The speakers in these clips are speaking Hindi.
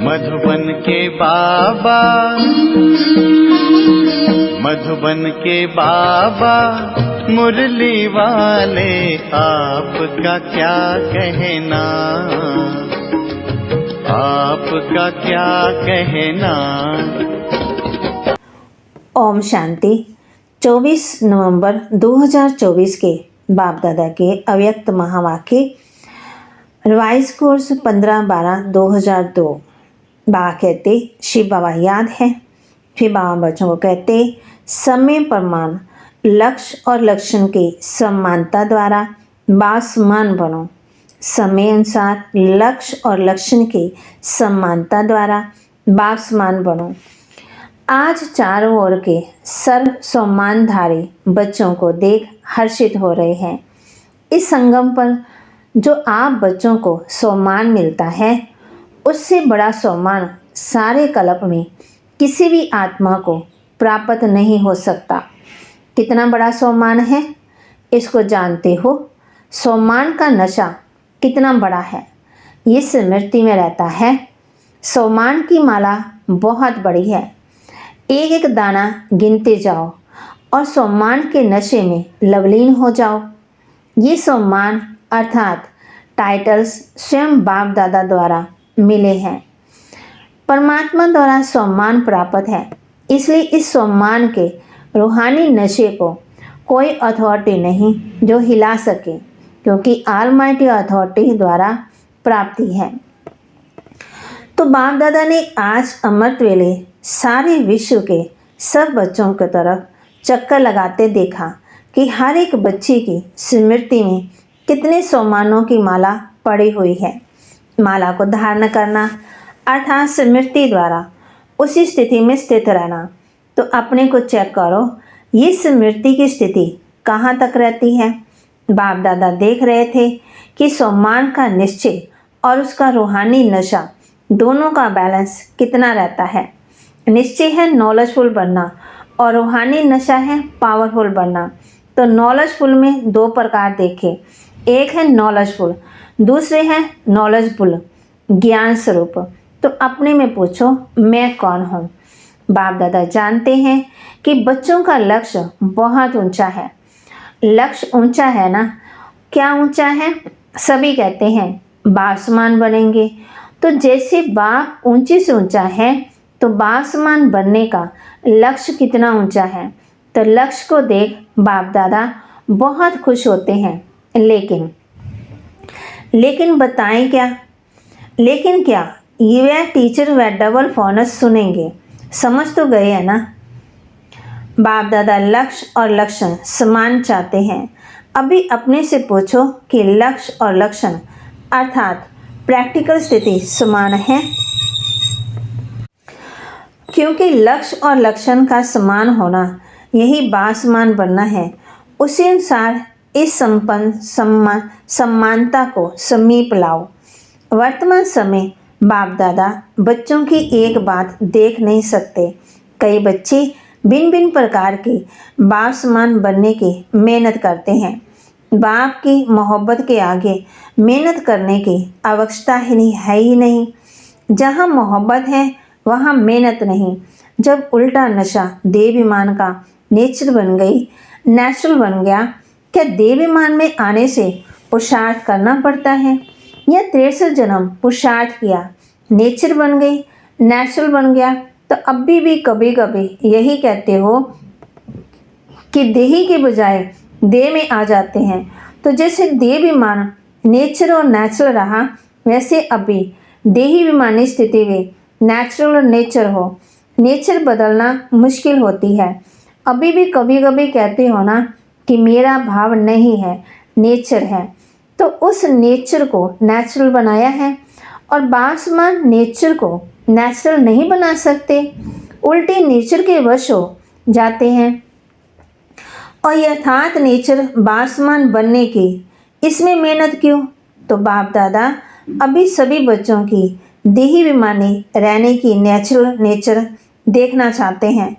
मधुबन के बाबा, मधुबन के बाबा मुरली वाले, आपका क्या कहना, आपका क्या कहना। ओम शांति। 24 नवंबर 2024 के बाप दादा के अव्यक्त महावाक्य, रिवाइज कोर्स 15/12/2002। बाबा कहते, शिव बाबा याद है। फिर बाबा बच्चों को कहते, समय प्रमाण लक्ष्य और लक्षण के समानता द्वारा बासमान बनो। समय अनुसार लक्ष्य और लक्षण के समानता द्वारा बासमान बनो। आज चारों ओर के सर्व सम्मानधारी बच्चों को देख हर्षित हो रहे हैं। इस संगम पर जो आप बच्चों को सम्मान मिलता है, उससे बड़ा सम्मान सारे कल्प में किसी भी आत्मा को प्राप्त नहीं हो सकता। कितना बड़ा सम्मान है, इसको जानते हो? सम्मान का नशा कितना बड़ा है, ये स्मृति में रहता है। सम्मान की माला बहुत बड़ी है। एक एक दाना गिनते जाओ और सम्मान के नशे में लवलीन हो जाओ। ये सम्मान अर्थात टाइटल्स स्वयं बाप दादा द्वारा मिले हैं। परमात्मा द्वारा सम्मान प्राप्त है, इसलिए इस सम्मान के रूहानी नशे को कोई अथॉरिटी नहीं जो हिला सके, क्योंकि ऑलमाइटी अथॉरिटी द्वारा प्राप्ति है। तो बाप दादा ने आज अमृत वेले सारे विश्व के सब बच्चों की तरफ चक्कर लगाते देखा कि हर एक बच्चे की स्मृति में कितने सम्मानों की माला पड़ी हुई है। माला को धारण करना अर्थात स्मृति द्वारा उसी स्थिति में स्थित रहना। तो अपने को चेक करो, ये स्मृति की स्थिति कहाँ तक रहती है। बाप दादा देख रहे थे कि सम्मान का निश्चय और उसका रूहानी नशा दोनों का बैलेंस कितना रहता है। निश्चय है नॉलेजफुल बनना और रूहानी नशा है पावरफुल बनना। तो नॉलेजफुल में दो प्रकार देखे, एक है नॉलेजफुल, दूसरे है नॉलेजफुल ज्ञान स्वरूप। तो अपने में पूछो, मैं कौन हूँ। बाप दादा जानते हैं कि बच्चों का लक्ष्य बहुत ऊंचा है। लक्ष्य ऊंचा है ना, क्या ऊंचा है? सभी कहते हैं बासमान बनेंगे। तो जैसे बाप ऊंचे से ऊंचा है, तो बासमान बनने का लक्ष्य कितना ऊंचा है। तो लक्ष्य को देख बाप दादा बहुत खुश होते हैं। लेकिन बताएं क्या? लेकिन क्या ये टीचर व डबल फोनस सुनेंगे? समझ तो गए हैं ना। बाप दादा लक्ष्य और लक्षण समान चाहते हैं। अभी अपने से पूछो कि लक्ष्य और लक्षण अर्थात प्रैक्टिकल स्थिति समान है? क्योंकि लक्ष्य और लक्षण का समान होना यही बासमान बनना है। उसी अनुसार इस समानता को समीप लाओ। वर्तमान समय बाप दादा बच्चों की एक बात देख नहीं सकते। कई बच्चे भिन्न भिन्न प्रकार के बासमान बनने की मेहनत करते हैं। बाप की मोहब्बत के आगे मेहनत करने की आवश्यकता ही नहीं। जहाँ मोहब्बत है वहाँ मेहनत नहीं। जब उल्टा नशा देवाभिमान का नेचर बन गई, नेचुरल बन गया, क्या देवाभिमान में आने से पुरुषार्थ करना पड़ता है या 63 जन्म पुरुषार्थ किया, नेचर बन गई, नेचुरल बन गया? तो अभी भी कभी कभी यही कहते हो कि देही के बजाय देह में आ जाते हैं। तो जैसे देवाभिमान नेचर और नेचुरल रहा, वैसे अभी देही विमानी स्थिति में नेचुरल और नेचर हो। नेचर बदलना मुश्किल होती है। अभी भी कभी कभी कहते हो ना कि मेरा भाव नहीं है, नेचर है। तो उस नेचर को नेचुरल बनाया है और बासमान नेचर को नेचुरल नहीं बना सकते, उल्टे नेचर के वश हो जाते हैं। और यथार्थ नेचर बासमान बनने की इसमें मेहनत क्यों? तो बाप दादा अभी सभी बच्चों की देही विमानी रहने की नेचुरल नेचर देखना चाहते हैं।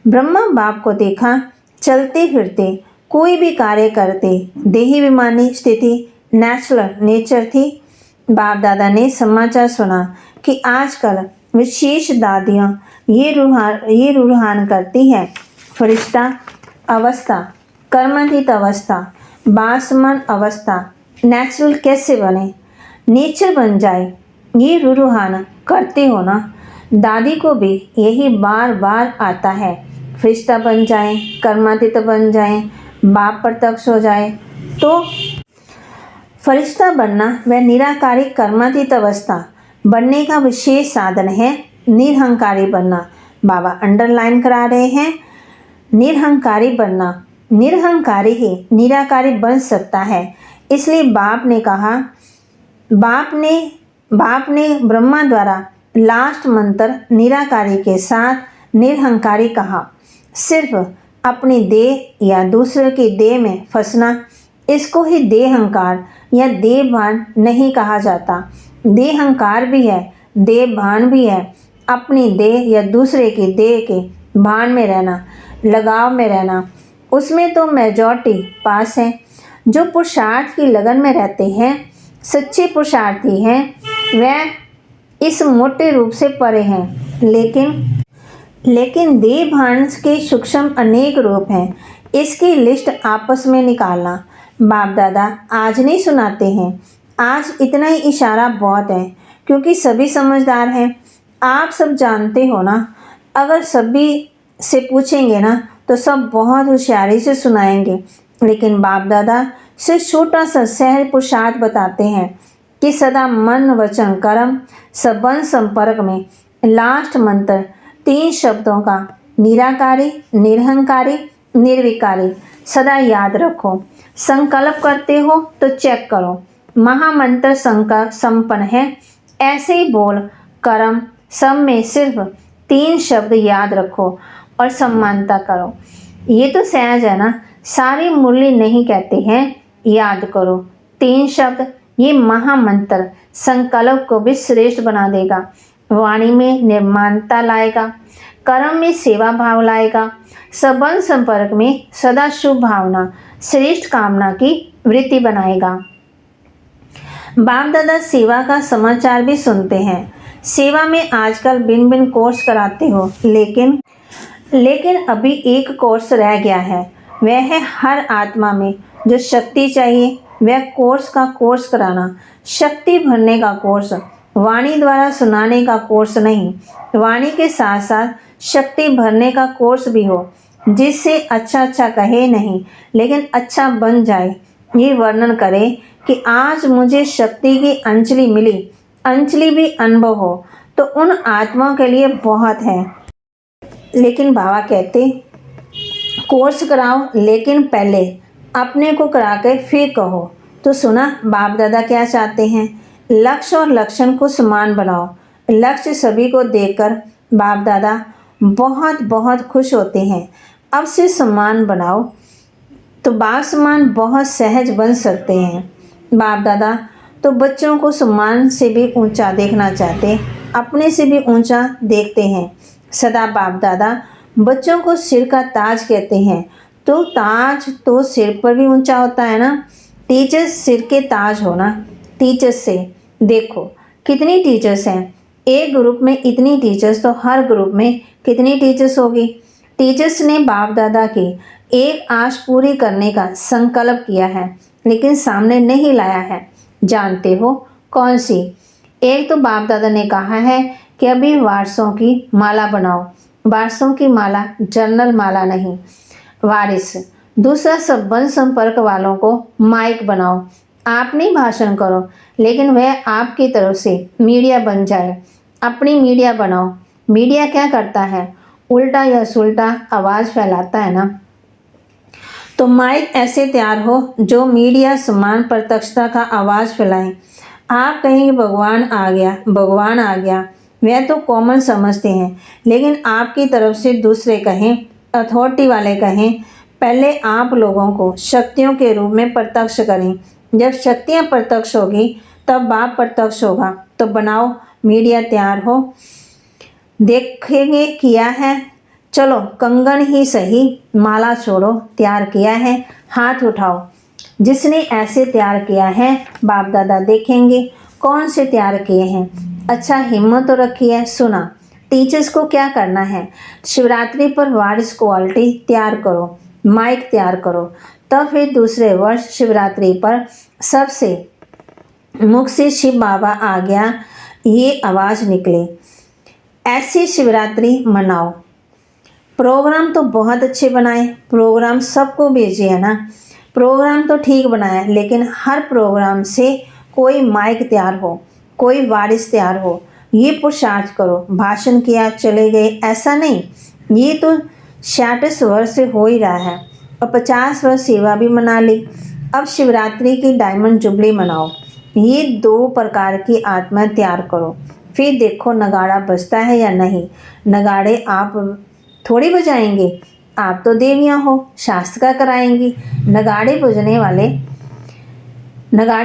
ब्रह्मा बाप को देखा चलते फिरते कोई भी कार्य करते, देही विमानी स्थिति नेचुरल नेचर थी। बाप दादा ने समाचार सुना कि आजकल विशेष दादियाँ ये रुझान करती है, फरिश्ता अवस्था, कर्मातीत अवस्था, बासमान अवस्था, नेचुरल कैसे बने, नेचर बन जाए, ये रुझान करते हो ना। दादी को भी यही बार बार आता है, फरिश्ता बन जाए, कर्मातीत बन जाए, बाप प्रत्यक्ष हो जाए। तो फरिश्ता बनना व निराकारी कर्मातीत अवस्था बनने का विशेष साधन है निरहंकारी बनना। बाबा अंडरलाइन करा रहे हैं, निरहंकारी बनना। निरहंकारी ही निराकारी बन सकता है। इसलिए बाप ने कहा, बाप ने ब्रह्मा द्वारा लास्ट मंत्र निराकारी के साथ निरहंकारी कहा। सिर्फ अपनी देह या दूसरे की देह में फंसना, इसको ही देहंकार या देहभान नहीं कहा जाता। देहंकार भी है, देहभान भी है। अपनी देह या दूसरे की देह के भान में रहना, लगाव में रहना, उसमें तो मेजॉरिटी पास है। जो पुरुषार्थ की लगन में रहते हैं, सच्चे पुरुषार्थी हैं, वह इस मोटे रूप से परे हैं। लेकिन देह भान के सूक्ष्म अनेक रूप हैं। इसकी लिस्ट आपस में निकालना बाप दादा आज नहीं सुनाते हैं। आज इतना ही इशारा बहुत है, क्योंकि सभी समझदार हैं। आप सब जानते हो ना, अगर सभी से पूछेंगे ना तो सब बहुत होशियारी से सुनाएंगे। लेकिन बाप दादा सिर्फ छोटा सा सहज पुरुषार्थ बताते हैं कि सदा मन वचन कर्म संबंध संपर्क में लास्ट मंत्र 3 शब्दों का निराकारी, निरहंकारी, निर्विकारी सदा याद रखो। संकल्प करते हो तो चेक करो, महामंत्र संकल्प संपन्न है। ऐसे ही बोल कर्म सब में सिर्फ 3 शब्द याद रखो और सम्मानता करो। ये तो सहज है ना, सारी मुरली नहीं कहते हैं याद करो 3 शब्द। ये महामंत्र संकल्प को भी श्रेष्ठ बना देगा, वाणी में निर्माणता लाएगा, कर्म में सेवा भाव लाएगा, संबंध संपर्क में सदा शुभ भावना, श्रेष्ठ कामना की वृत्ति बनाएगा। बाप दादा सेवा का समाचार भी सुनते हैं। सेवा में आजकल भिन्न भिन्न कोर्स कराते हो, लेकिन अभी एक कोर्स रह गया है, वह है हर आत्मा में जो शक्ति चाहिए वह कोर्स का कोर्स कराना। शक्ति भरने का कोर्स, वाणी द्वारा सुनाने का कोर्स नहीं, वाणी के साथ साथ शक्ति भरने का कोर्स भी हो, जिससे अच्छा अच्छा कहे नहीं लेकिन अच्छा बन जाए। ये वर्णन करे कि आज मुझे शक्ति की अंजलि मिली, अंजलि भी अनुभव हो, तो उन आत्माओं के लिए बहुत है। लेकिन बाबा कहते कोर्स कराओ, लेकिन पहले अपने को करा के फिर कहो। तो सुना बाप दादा क्या चाहते हैं, लक्ष्य और लक्षण को समान बनाओ। लक्ष्य सभी को देखकर बाप दादा बहुत बहुत खुश होते हैं। अब से सम्मान बनाओ तो बाप समान बहुत सहज बन सकते हैं। बाप दादा तो बच्चों को सम्मान से भी ऊंचा देखना चाहते, अपने से भी ऊंचा देखते हैं। सदा बाप दादा बच्चों को सिर का ताज कहते हैं, तो ताज तो सिर पर भी ऊंचा होता है ना। टीचर्स सिर के ताज हो ना। टीचर्स से देखो कितनी टीचर्स हैं, एक ग्रुप में इतनी टीचर्स, तो हर ग्रुप में कितनी टीचर्स होगी। टीचर्स ने बाप दादा की एक आश पूरी करने का संकल्प किया है, लेकिन सामने नहीं लाया है। जानते हो कौन सी? एक तो बाप दादा ने कहा है कि अभी वारसों की माला बनाओ। वारसों की माला जनरल माला नहीं, वारिस। दूसरा संबंध संपर्क वालों को माइक बनाओ। आप नहीं भाषण करो, लेकिन वह आपकी तरफ से मीडिया बन जाए। अपनी मीडिया बनाओ। मीडिया क्या करता है, उल्टा या सुल्टा आवाज़ फैलाता है ना। तो माइक ऐसे तैयार हो जो मीडिया समान प्रत्यक्षता का आवाज़ फैलाए। आप कहेंगे भगवान आ गया, भगवान आ गया, वह तो कॉमन समझते हैं, लेकिन आपकी तरफ से दूसरे कहें, अथॉरिटी वाले कहें, पहले आप लोगों को शक्तियों के रूप में प्रत्यक्ष करें। जब शक्तियाँ प्रत्यक्ष होगी तब बाप प्रत्यक्ष होगा। तो बनाओ मीडिया तैयार हो। देखेंगे किया है, चलो कंगन ही सही, माला छोड़ो, तैयार किया है, हाथ उठाओ। जिसने ऐसे तैयार किया है बाप दादा देखेंगे कौन से तैयार किए हैं। अच्छा, हिम्मत तो रखी है। सुना, टीचर्स को क्या करना है? शिवरात्रि पर वारिस क्वालिटी तैयार करो, माइक तैयार करो। तब फिर दूसरे वर्ष शिवरात्रि पर सबसे मुख से शिव बाबा आ गया ये आवाज़ निकले। ऐसी शिवरात्रि मनाओ। प्रोग्राम तो बहुत अच्छे बनाए, प्रोग्राम सबको भेजे है ना। प्रोग्राम तो ठीक बनाया, लेकिन हर प्रोग्राम से कोई माइक तैयार हो, कोई वारिस तैयार हो, ये पुरुषार्थ करो। भाषण किया चले गए ऐसा नहीं। ये तो 66 वर्ष से हो ही रहा है और 50 वर्ष सेवा भी मना ली। अब शिवरात्रि की डायमंड जुबली मनाओ। ये 2 प्रकार की आत्मा तैयार करो, फिर देखो नगाड़ा बजता है या नहीं। नगाड़े आप थोड़ी बजाएंगे, आप तो देवियाँ हो, शास्त्र का कराएंगी। नगाड़े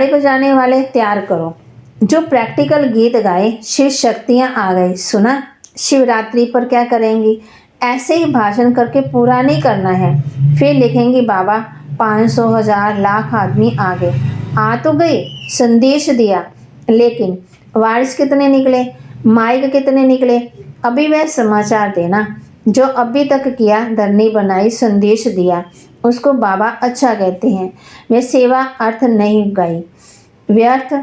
बजाने वाले तैयार करो जो प्रैक्टिकल गीत गाए। शिव शक्तियाँ आ गई। सुना, शिवरात्रि पर क्या करेंगी? ऐसे ही भाषण करके पूरा नहीं करना है। फिर लिखेंगे बाबा 500 1000 लाख आदमी आ गए। आ तो गए, संदेश दिया, लेकिन वारिस कितने निकले, माइक कितने निकले? अभी वह समाचार देना जो अभी तक किया, धरनी बनाई, संदेश दिया, उसको बाबा अच्छा कहते हैं। वह सेवा अर्थ नहीं गई व्यर्थ,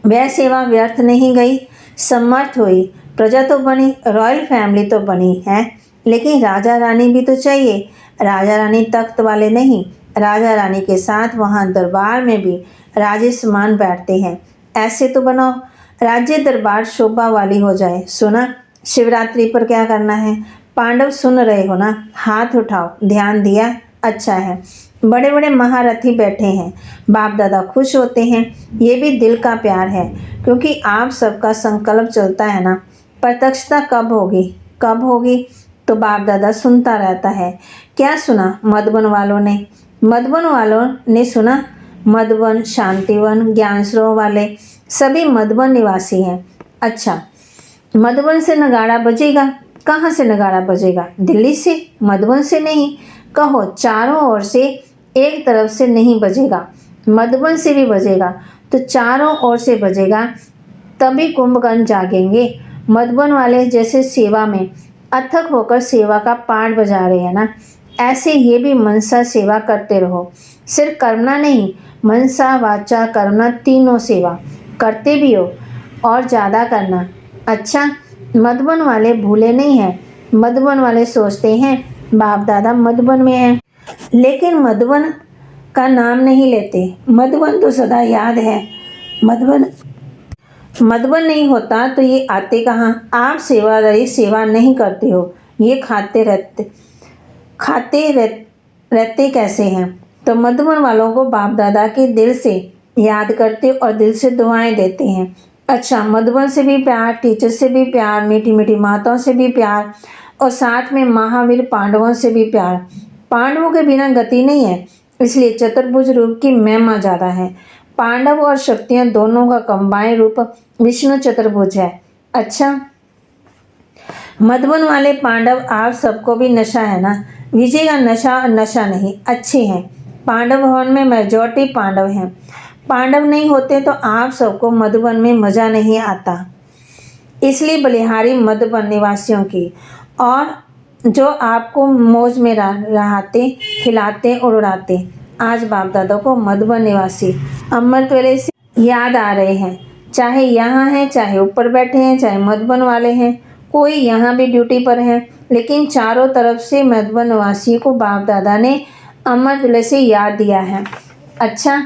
वह सेवा व्यर्थ नहीं गई, समर्थ हुई। प्रजा तो बनी, रॉयल फैमिली तो बनी है, लेकिन राजा रानी भी तो चाहिए। राजा रानी तख्त वाले नहीं, राजा रानी के साथ वहाँ दरबार में भी राजे समान बैठते हैं। ऐसे तो बनाओ राज्य दरबार शोभा वाली हो जाए। सुना, शिवरात्रि पर क्या करना है? पांडव सुन रहे हो ना? हाथ उठाओ। ध्यान दिया? अच्छा है। बड़े बड़े महारथी बैठे हैं, बाप दादा खुश होते हैं। ये भी दिल का प्यार है, क्योंकि आप सबका संकल्प चलता है ना। प्रत्यक्षता कब होगी, कब होगी? तो बाप दादा सुनता रहता है। क्या सुना मधुबन वालों ने सुना। मधुबन, शांतिवन, ज्ञान सरोवर वाले सभी मधुबन निवासी हैं। अच्छा, मधुबन से नगाड़ा बजेगा। कहाँ से नगाड़ा बजेगा? दिल्ली से, मधुबन से नहीं। कहो चारों ओर से, एक तरफ से नहीं बजेगा। मधुबन से भी बजेगा तो चारों ओर से बजेगा, तभी कुंभकर्ण जागेंगे। मधुबन वाले जैसे सेवा में अथक होकर सेवा का पाठ बजा रहे हैं ना, ऐसे ये भी मनसा सेवा करते रहो। सिर्फ कर्मना नहीं, मनसा वाचा कर्मना तीनों सेवा करते भी हो और ज़्यादा करना। अच्छा, मधुबन वाले भूले नहीं हैं। मधुबन वाले सोचते हैं बाप दादा मधुबन में हैं, लेकिन मधुबन का नाम नहीं लेते। मधुबन तो सदा याद है। मधुबन नहीं होता तो ये आते कहाँ? आप सेवा नहीं करते हो, ये खाते रहते कैसे हैं? तो मधुबन वालों को बाप दादा के दिल से याद करते और दिल से दुआएं देते हैं। अच्छा, मधुबन से भी प्यार, टीचर से भी प्यार, मीठी मीठी माताओं से भी प्यार और साथ में महावीर पांडवों से भी प्यार। पांडवों के बिना गति नहीं है, इसलिए चतुर्भुज रूप की महिमा ज़्यादा है। पांडव और शक्तियाँ दोनों का कंबाइन रूप विष्णु चतुर्भुज है। अच्छा, मधुबन वाले पांडव आप सबको भी नशा है ना? विजय का नशा और नशा नहीं, अच्छे हैं। पांडव भवन में मेजॉरिटी पांडव हैं। पांडव नहीं होते तो आप सबको मधुबन में मज़ा नहीं आता। इसलिए बलिहारी मधुबन निवासियों की, और जो आपको मौज में रहते, खिलाते और उड़ाते। आज बाप दादा को मधुबन निवासी अमृत वेले से याद आ रहे हैं। चाहे यहाँ हैं, चाहे ऊपर बैठे हैं, चाहे मधुबन वाले हैं, कोई यहाँ भी ड्यूटी पर है, लेकिन चारों तरफ से मधुबन निवासी को बाप दादा ने अमृत वेले से याद दिया है। अच्छा,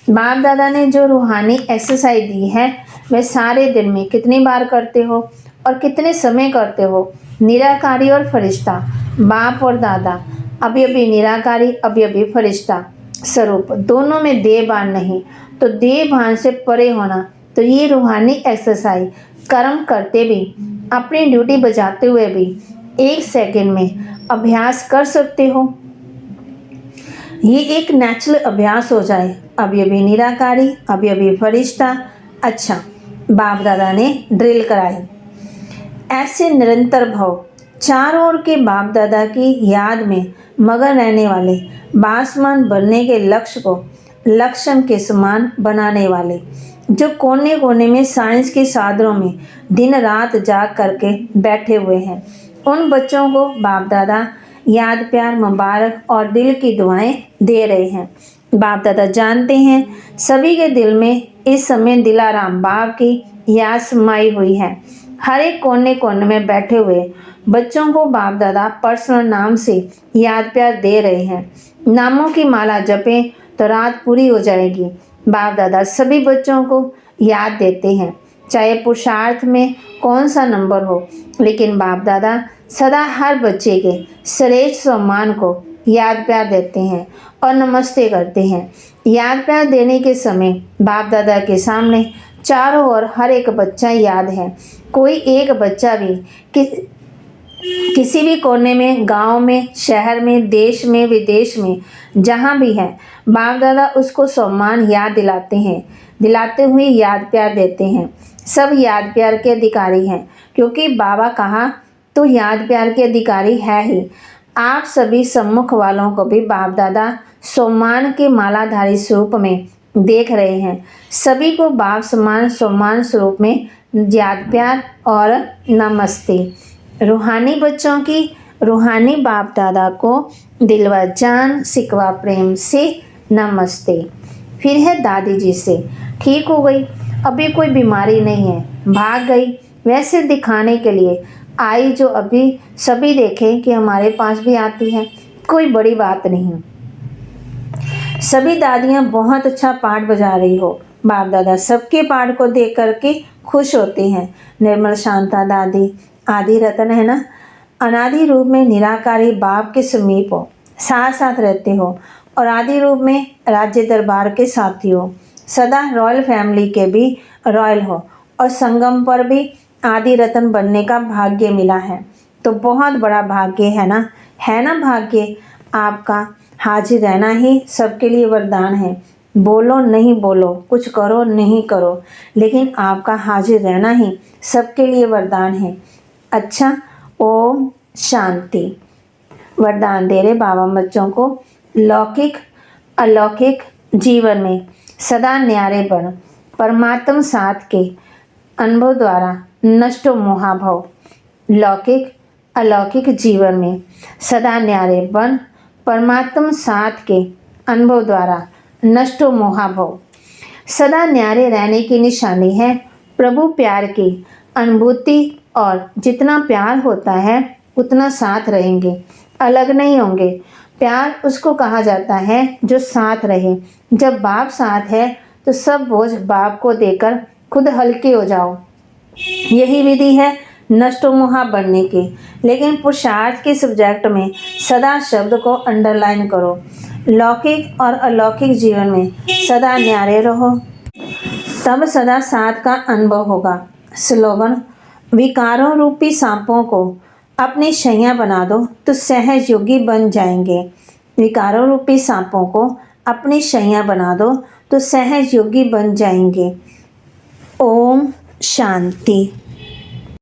बाप दादा ने जो रूहानी एक्सरसाइज दी है, वह सारे दिन में कितनी बार करते हो और कितने समय करते हो? निराकारी और फरिश्ता, बाप और दादा, अभी अभी निराकारी, अभी अभी फरिश्ता स्वरूप, दोनों में देह भान नहीं, तो देह भान से परे होना। तो ये रूहानी एक्सरसाइज कर्म करते भी, अपनी ड्यूटी बजाते हुए भी 1 सेकंड में अभ्यास कर सकते हो। ये एक नेचुरल अभ्यास हो जाए। अभी अभी निराकारी, अभी अभी फरिश्ता। अच्छा, बाप दादा ने ड्रिल कराई। ऐसे निरंतर भव, चारों ओर के बाप दादा की याद में मगन रहने वाले, बासमान बनने के लक्ष्य को लक्ष्य के समान बनाने वाले, जो कोने कोने में साइंस के साधनों में दिन रात जाग करके बैठे हुए हैं। उन बच्चों को बाप दादा याद, प्यार, मुबारक और दिल की दुआएं दे रहे हैं। बाप दादा जानते हैं सभी के दिल में इस समय दिलाराम बाप की याद समाई हुई है। हर एक कोने कोने में बैठे हुए बच्चों को बाप दादा पर्सनल नाम से याद प्यार दे रहे हैं। नामों की माला जपें तो रात पूरी हो जाएगी। बाप दादा सभी बच्चों को याद देते हैं, चाहे पुरुषार्थ में कौन सा नंबर हो, लेकिन बाप दादा सदा हर बच्चे के श्रेष्ठ सम्मान को याद प्यार देते हैं और नमस्ते करते हैं। याद प्यार देने के समय बाप दादा के सामने चारों ओर हर एक बच्चा याद है। कोई एक बच्चा भी किसी भी कोने में, गांव में, शहर में, देश में, विदेश में, जहां भी है, बाप दादा उसको सम्मान याद दिलाते हुए याद प्यार देते हैं। सब याद प्यार के अधिकारी हैं, क्योंकि बाबा कहा तो याद प्यार के अधिकारी है ही। आप सभी सम्मुख वालों को भी बाप दादा सम्मान के मालाधारी स्वरूप में देख रहे हैं। सभी को बाप समान सम्मान स्वरूप में याद प्यार और नमस्ते। रूहानी बच्चों की रूहानी बाप दादा को दिलवा जान सिकवा प्रेम से नमस्ते। फिर है दादी जी से, ठीक हो गई, अभी कोई बीमारी नहीं है, भाग गई, वैसे दिखाने के लिए आई जो अभी सभी देखें कि हमारे पास भी आती है, कोई बड़ी बात नहीं। सभी दादियाँ बहुत अच्छा पाठ बजा रही हो। बाप दादा सबके पाठ को देख करके खुश होते हैं। निर्मल शांता दादी आदि रतन है ना, अनादि रूप में निराकारी बाप के समीप हो, साथ साथ रहते हो, और आदि रूप में राज्य दरबार के साथी हो। सदा रॉयल फैमिली के भी रॉयल हो और संगम पर भी आदि रतन बनने का भाग्य मिला है। तो बहुत बड़ा भाग्य है ना भाग्य आपका। हाजिर रहना ही सबके लिए वरदान है। बोलो नहीं बोलो, कुछ करो नहीं करो, लेकिन आपका हाजिर रहना ही सबके लिए वरदान है। अच्छा, ओम शांति। वरदान दे रहे बाबा बच्चों को, लौकिक अलौकिक जीवन में सदा न्यारे बन, परमात्म साथ के अनुभव द्वारा नष्ट मोहाभाव। लौकिक अलौकिक जीवन में सदा न्यारे बन, परमात्म साथ के अनुभव द्वारा नष्ट मोहाभाव। सदा न्यारे रहने की निशानी है प्रभु प्यार की अनुभूति, और जितना प्यार होता है उतना साथ रहेंगे, अलग नहीं होंगे। प्यार उसको कहा जाता है जो साथ रहे। जब बाप साथ है तो सब बोझ बाप को देकर खुद हल्के हो जाओ। यही विधि है नष्ट मोहा बनने की। लेकिन पुरुषार्थ के सब्जेक्ट में सदा शब्द को अंडरलाइन करो। लौकिक और अलौकिक जीवन में सदा न्यारे रहो, तब सदा साथ का अनुभव होगा। स्लोगन, विकारों रूपी सांपों को अपनी शैया बना दो तो सहज योगी बन जाएंगे। विकारों रूपी सांपों को अपनी शैया बना दो तो सहज योगी बन जाएंगे। ओम शांति।